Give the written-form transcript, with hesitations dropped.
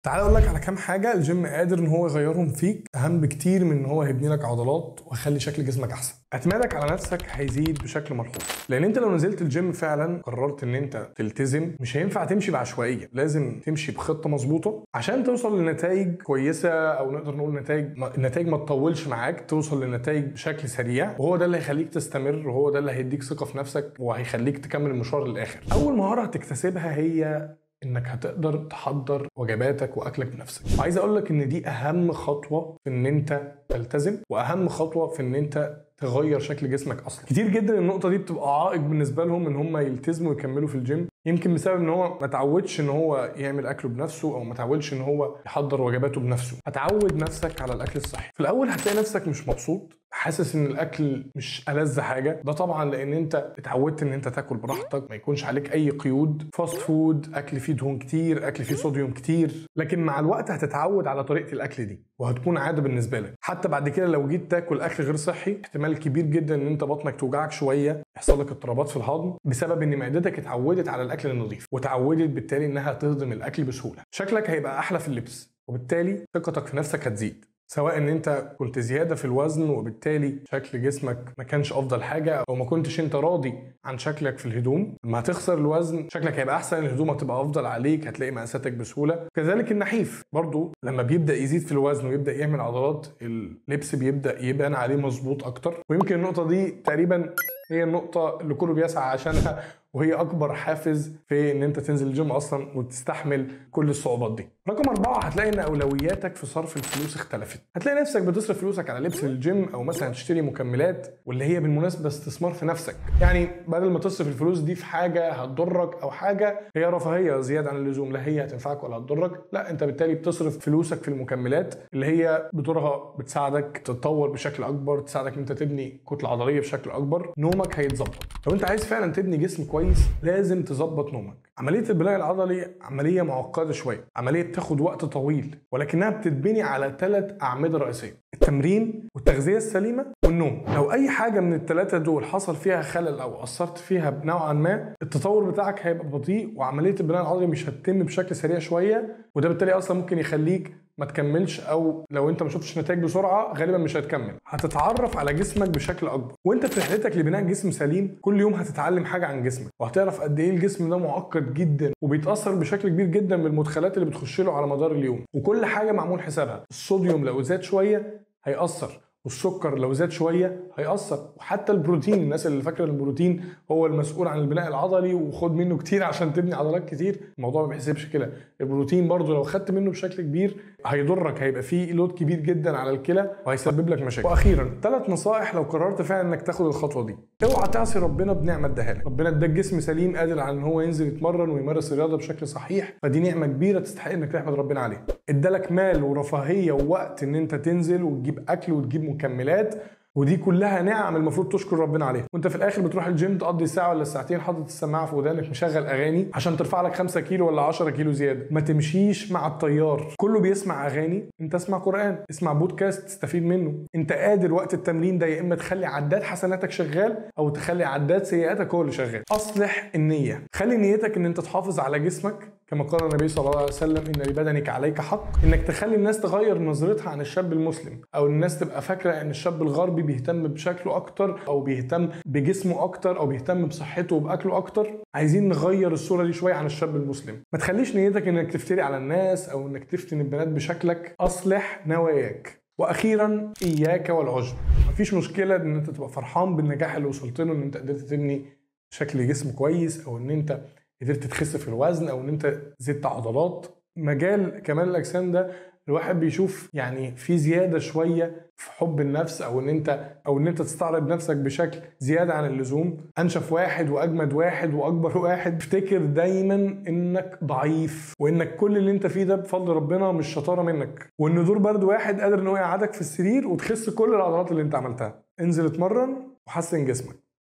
تعال اقول لك على كام حاجه الجيم قادر ان هو يغيرهم فيك، اهم بكتير من ان هو يبني لك عضلات ويخلي شكل جسمك احسن. اعتمادك على نفسك هيزيد بشكل ملحوظ، لان انت لو نزلت الجيم فعلا قررت ان انت تلتزم، مش هينفع تمشي بعشوائيه، لازم تمشي بخطه مظبوطه عشان توصل لنتائج كويسه، او نقدر نقول نتائج ما تطولش معاك، توصل لنتائج بشكل سريع، وهو ده اللي هيخليك تستمر، وهو ده اللي هيديك ثقه في نفسك وهيخليك تكمل المشوار للاخر. اول مهاره هتكتسبها هي انك هتقدر تحضر وجباتك واكلك بنفسك. وعايز اقول لك ان دي اهم خطوه في ان انت تلتزم، واهم خطوه في ان انت تغير شكل جسمك اصلا. كتير جدا النقطه دي بتبقى عائق بالنسبه لهم ان هم يلتزموا ويكملوا في الجيم، يمكن بسبب ان هو ما تعودش ان هو يعمل اكله بنفسه، او ما تعودش ان هو يحضر وجباته بنفسه. هتعود نفسك على الاكل الصحي. في الاول هتلاقي نفسك مش مبسوط، حاسس ان الاكل مش ألذ حاجه، ده طبعا لان انت اتعودت ان انت تاكل براحتك، ما يكونش عليك اي قيود، فاست فود، اكل فيه دهون كتير، اكل فيه صوديوم كتير. لكن مع الوقت هتتعود على طريقه الاكل دي وهتكون عاده بالنسبه لك. حتى بعد كده لو جيت تاكل اكل غير صحي، احتمال كبير جدا ان انت بطنك توجعك شويه، يحصل لك اضطرابات في الهضم، بسبب ان معدتك اتعودت على الاكل النظيف، وتعودت بالتالي انها تهضم الاكل بسهوله. شكلك هيبقى احلى في اللبس، وبالتالي ثقتك في نفسك هتزيد، سواء ان انت كنت زياده في الوزن وبالتالي شكل جسمك ما كانش افضل حاجه، او ما كنتش انت راضي عن شكلك في الهدوم. لما هتخسر الوزن شكلك هيبقى احسن، الهدوم هتبقى افضل عليك، هتلاقي مقاساتك بسهوله. كذلك النحيف برضو لما بيبدا يزيد في الوزن ويبدا يعمل عضلات، اللبس بيبدا يبان عليه مظبوط اكتر. ويمكن النقطه دي تقريبا هي النقطه اللي كله بيسعى عشانها، وهي اكبر حافز في ان انت تنزل الجيم اصلا وتستحمل كل الصعوبات دي. رقم 4، هتلاقي ان اولوياتك في صرف الفلوس اختلفت. هتلاقي نفسك بتصرف فلوسك على لبس الجيم، او مثلا تشتري مكملات، واللي هي بالمناسبه استثمار في نفسك. يعني بدل ما تصرف الفلوس دي في حاجه هتضرك، او حاجه هي رفاهيه زياده عن اللزوم، لا هي هتنفعك ولا هتضرك، لا انت بالتالي بتصرف فلوسك في المكملات اللي هي بدورها بتساعدك تتطور بشكل اكبر، تساعدك ان انت تبني كتله عضليه بشكل اكبر. نومك هيتظبط. لو انت عايز فعلا تبني جسم كويس لازم تظبط نومك. عمليه البناء العضلي عمليه معقده شويه، عمليه بتاخد وقت طويل، ولكنها بتتبني على 3 اعمده رئيسيه: التمرين، والتغذيه السليمه، والنوم. لو اي حاجه من ال3 دول حصل فيها خلل او اثرت فيها بنوعا ما، التطور بتاعك هيبقى بطيء، وعمليه البناء العضلي مش هتتم بشكل سريع شويه، وده بالتالي اصلا ممكن يخليك ما تكملش، او لو انت ما شفتش نتائج بسرعه غالبا مش هتكمل. هتتعرف على جسمك بشكل اكبر، وانت في رحلتك لبناء جسم سليم كل يوم هتتعلم حاجه عن جسمك، وهتعرف قد ايه الجسم ده معقد جدا، وبيتاثر بشكل كبير جدا بالمدخلات اللي بتخش له على مدار اليوم، وكل حاجه معمول حسابها. الصوديوم لو زاد شويه هيأثر، والسكر لو زاد شويه هيأثر، وحتى البروتين، الناس اللي فاكره البروتين هو المسؤول عن البناء العضلي وخد منه كتير عشان تبني عضلات كتير، الموضوع ما بيحسبش كده. البروتين برضو لو خدت منه بشكل كبير هيضرك، هيبقى فيه لود كبير جدا على الكلى وهيسبب لك مشاكل. واخيرا 3 نصائح لو قررت فعلا انك تاخد الخطوه دي: اوعى تعصي ربنا بنعمه اداها لك. ربنا اداك جسم سليم قادر على ان هو ينزل يتمرن ويمارس الرياضه بشكل صحيح، فدي نعمه كبيره تستحق انك تحمد ربنا عليها. ادالك مال ورفاهيه ووقت ان انت تنزل وتجيب اكل وتجيب مكملات، ودي كلها نعم المفروض تشكر ربنا عليها. وانت في الاخر بتروح الجيم تقضي ساعه ولا ساعتين حاطط السماعه في ودانك مشغل اغاني عشان ترفع لك 5 كيلو ولا 10 كيلو زياده. ما تمشيش مع التيار، كله بيسمع اغاني، انت اسمع قران، اسمع بودكاست تستفيد منه. انت قادر وقت التمرين ده يا اما تخلي عداد حسناتك شغال، او تخلي عداد سيئاتك هو اللي شغال. اصلح النيه، خلي نيتك ان انت تحافظ على جسمك، كما قال النبي صلى الله عليه وسلم: ان لبدنك عليك حق. انك تخلي الناس تغير نظرتها عن الشاب المسلم، او الناس تبقى فاكره ان الشاب الغربي بيهتم بشكله اكتر، او بيهتم بجسمه اكتر، او بيهتم بصحته وباكله اكتر. عايزين نغير الصوره دي شويه عن الشاب المسلم. ما تخليش نيتك انك تفتري على الناس، او انك تفتن البنات بشكلك. اصلح نواياك. واخيرا اياك والعجب. مفيش مشكله ان انت تبقى فرحان بالنجاح اللي وصلت له، ان انت قدرت تبني شكل جسم كويس، او ان انت قدرت تخس في الوزن، او ان انت زدت عضلات. مجال كمال الاجسام ده الواحد بيشوف يعني في زياده شويه في حب النفس، او ان انت تستعرض نفسك بشكل زياده عن اللزوم. انشف واحد واجمد واحد واكبر واحد، افتكر دايما انك ضعيف، وانك كل اللي انت فيه ده بفضل ربنا مش شطاره منك، وان دور برد واحد قادر ان هو يقعدك في السرير وتخس كل العضلات اللي انت عملتها. انزل اتمرن وحسن جسمك.